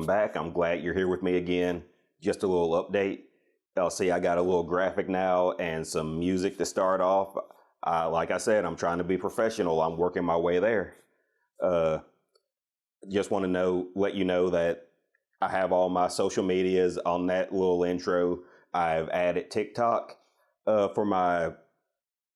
welcome back. I'm glad you're here with me again. Just a little update. I'll see I got a little graphic now and some music to start off. Like I said, I'm trying to be professional. I'm working my way there. Just want to let you know that I have all my social medias on that little intro. I've added TikTok for my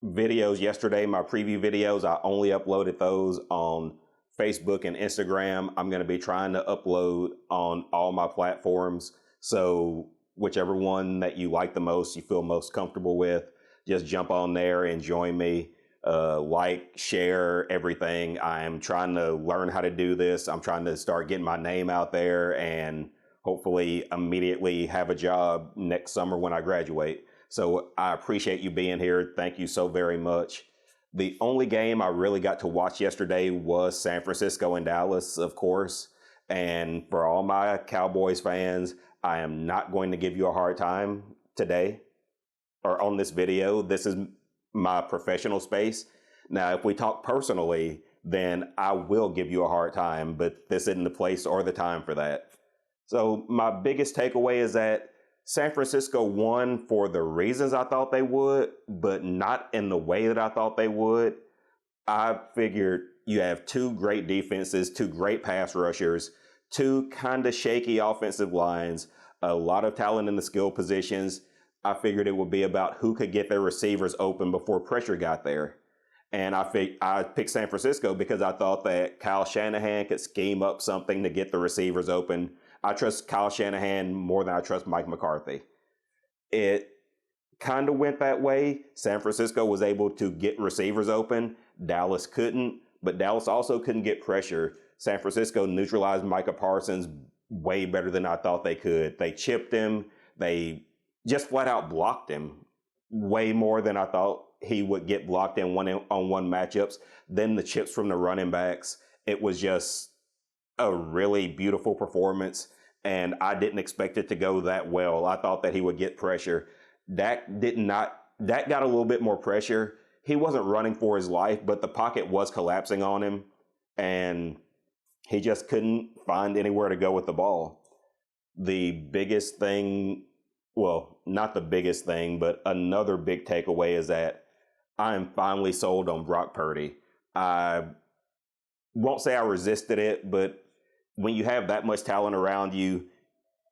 videos yesterday, my preview videos. I only uploaded those on Facebook and Instagram. I'm going to be trying to upload on all my platforms. So whichever one that you like the most, you feel most comfortable with, just jump on there and join me. Like, share, everything. I'm trying to learn how to do this. I'm trying to start getting my name out there and hopefully immediately have a job next summer when I graduate. So I appreciate you being here. Thank you so very much. The only game I really got to watch yesterday was San Francisco and Dallas, of course. And for all my Cowboys fans, I am not going to give you a hard time today or on this video. This is my professional space. Now, if we talk personally, then I will give you a hard time, but this isn't the place or the time for that. So my biggest takeaway is that San Francisco won for the reasons I thought they would, but not in the way that I thought they would. I figured you have two great defenses, two great pass rushers, two kind of shaky offensive lines, a lot of talent in the skill positions. I figured it would be about who could get their receivers open before pressure got there. And I picked San Francisco because I thought that Kyle Shanahan could scheme up something to get the receivers open. I trust Kyle Shanahan more than I trust Mike McCarthy. It kind of went that way. San Francisco was able to get receivers open. Dallas couldn't, but Dallas also couldn't get pressure. San Francisco neutralized Micah Parsons way better than I thought they could. They chipped him. They just flat out blocked him way more than I thought he would get blocked in one-on-one matchups. Then the chips from the running backs. It was just a really beautiful performance, and I didn't expect it to go that well. I thought that he would get pressure. Dak got a little bit more pressure. He wasn't running for his life, but the pocket was collapsing on him, and he just couldn't find anywhere to go with the ball. The biggest thing, well, not the biggest thing, but another big takeaway is that I am finally sold on Brock Purdy. I won't say I resisted it, but when you have that much talent around you,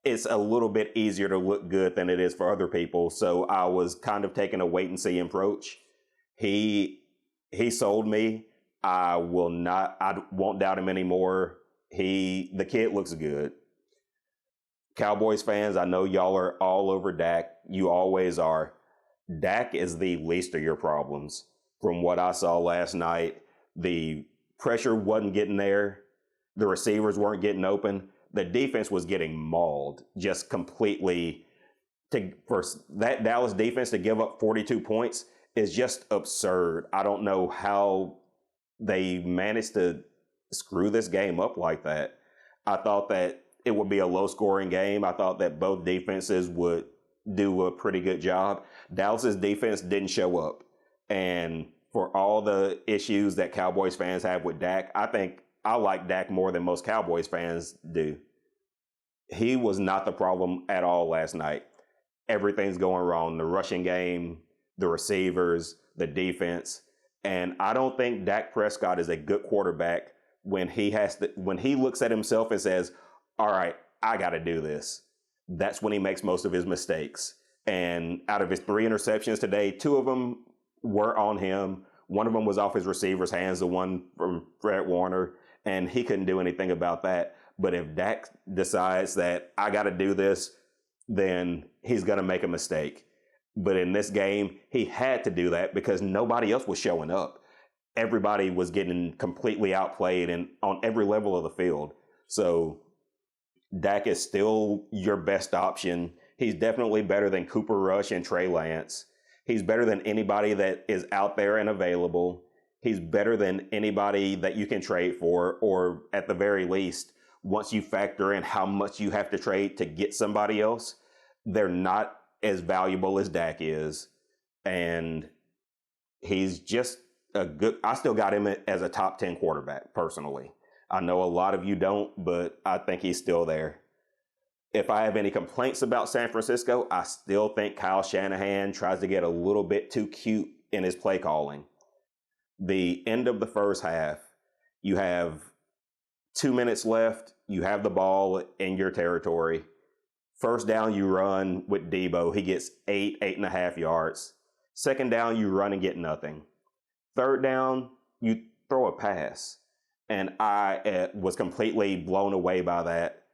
it's a little bit easier to look good than it is for other people. So I was kind of taking a wait and see approach. He sold me. I won't doubt him anymore. The kid looks good. Cowboys fans, I know y'all are all over Dak. You always are. Dak is the least of your problems. From what I saw last night, the pressure wasn't getting there. The receivers weren't getting open. The defense was getting mauled just completely. For that Dallas defense to give up 42 points is just absurd. I don't know how they managed to screw this game up like that. I thought that it would be a low-scoring game. I thought that both defenses would do a pretty good job. Dallas's defense didn't show up. And for all the issues that Cowboys fans have with Dak, I think I like Dak more than most Cowboys fans do. He was not the problem at all last night. Everything's going wrong. The rushing game, the receivers, the defense. And I don't think Dak Prescott is a good quarterback when he looks at himself and says, all right, I got to do this. That's when he makes most of his mistakes. And out of his 3 interceptions today, 2 of them were on him. One of them was off his receiver's hands, the one from Fred Warner, and he couldn't do anything about that. But if Dak decides that I got to do this, then he's going to make a mistake. But in this game, he had to do that because nobody else was showing up. Everybody was getting completely outplayed and on every level of the field. So Dak is still your best option. He's definitely better than Cooper Rush and Trey Lance. He's better than anybody that is out there and available. He's better than anybody that you can trade for, or at the very least, once you factor in how much you have to trade to get somebody else, they're not as valuable as Dak is. And he's just I still got him as a top 10 quarterback, personally. I know a lot of you don't, but I think he's still there. If I have any complaints about San Francisco, I still think Kyle Shanahan tries to get a little bit too cute in his play calling. The end of the first half, you have 2 minutes left. You have the ball in your territory. First down, you run with Debo. He gets 8.5 yards. Second down, you run and get nothing. Third down, you throw a pass. And I was completely blown away by that.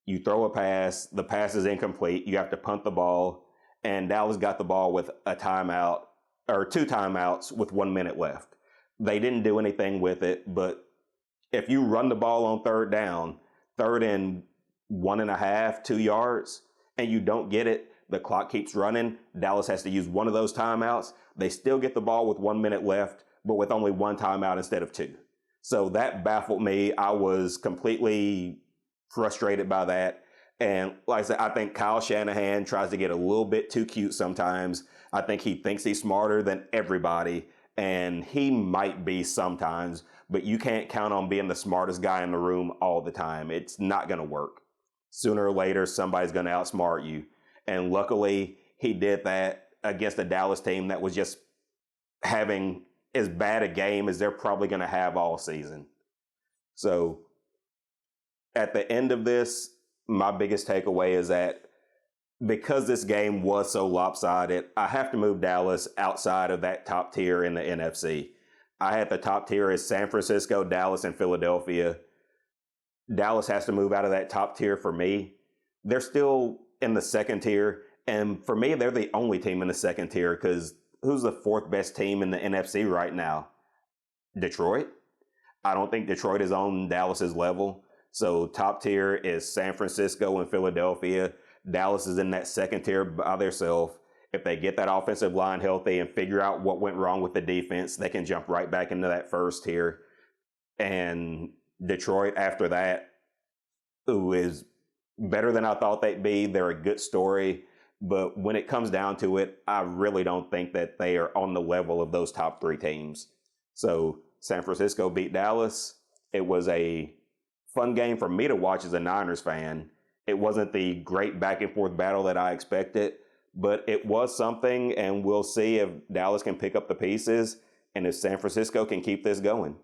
You throw a pass, the pass is incomplete, you have to punt the ball, and Dallas got the ball with a timeout, or 2 timeouts with 1 minute left. They didn't do anything with it, but if you run the ball on third down, third and 1.5, 2 yards, and you don't get it, the clock keeps running, Dallas has to use one of those timeouts, they still get the ball with 1 minute left, but with only 1 timeout instead of 2. So that baffled me. I was completely frustrated by that. And like I said, I think Kyle Shanahan tries to get a little bit too cute sometimes. I think he thinks he's smarter than everybody, and he might be sometimes, but you can't count on being the smartest guy in the room all the time. It's not going to work. Sooner or later, somebody's going to outsmart you. And luckily, he did that against a Dallas team that was just having as bad a game as they're probably going to have all season. So at the end of this, my biggest takeaway is that because this game was so lopsided, I have to move Dallas outside of that top tier in the NFC. I had the top tier as San Francisco, Dallas, and Philadelphia. Dallas has to move out of that top tier for me. They're still in the second tier, and for me, they're the only team in the second tier because who's the 4th best team in the NFC right now? Detroit? I don't think Detroit is on Dallas's level. So top tier is San Francisco and Philadelphia. Dallas is in that second tier by themselves. If they get that offensive line healthy and figure out what went wrong with the defense, they can jump right back into that first tier. And Detroit after that, who is better than I thought they'd be. They're a good story. But when it comes down to it, I really don't think that they are on the level of those top 3 teams. So San Francisco beat Dallas. It was a fun game for me to watch as a Niners fan. It wasn't the great back and forth battle that I expected, but it was something, and we'll see if Dallas can pick up the pieces and if San Francisco can keep this going.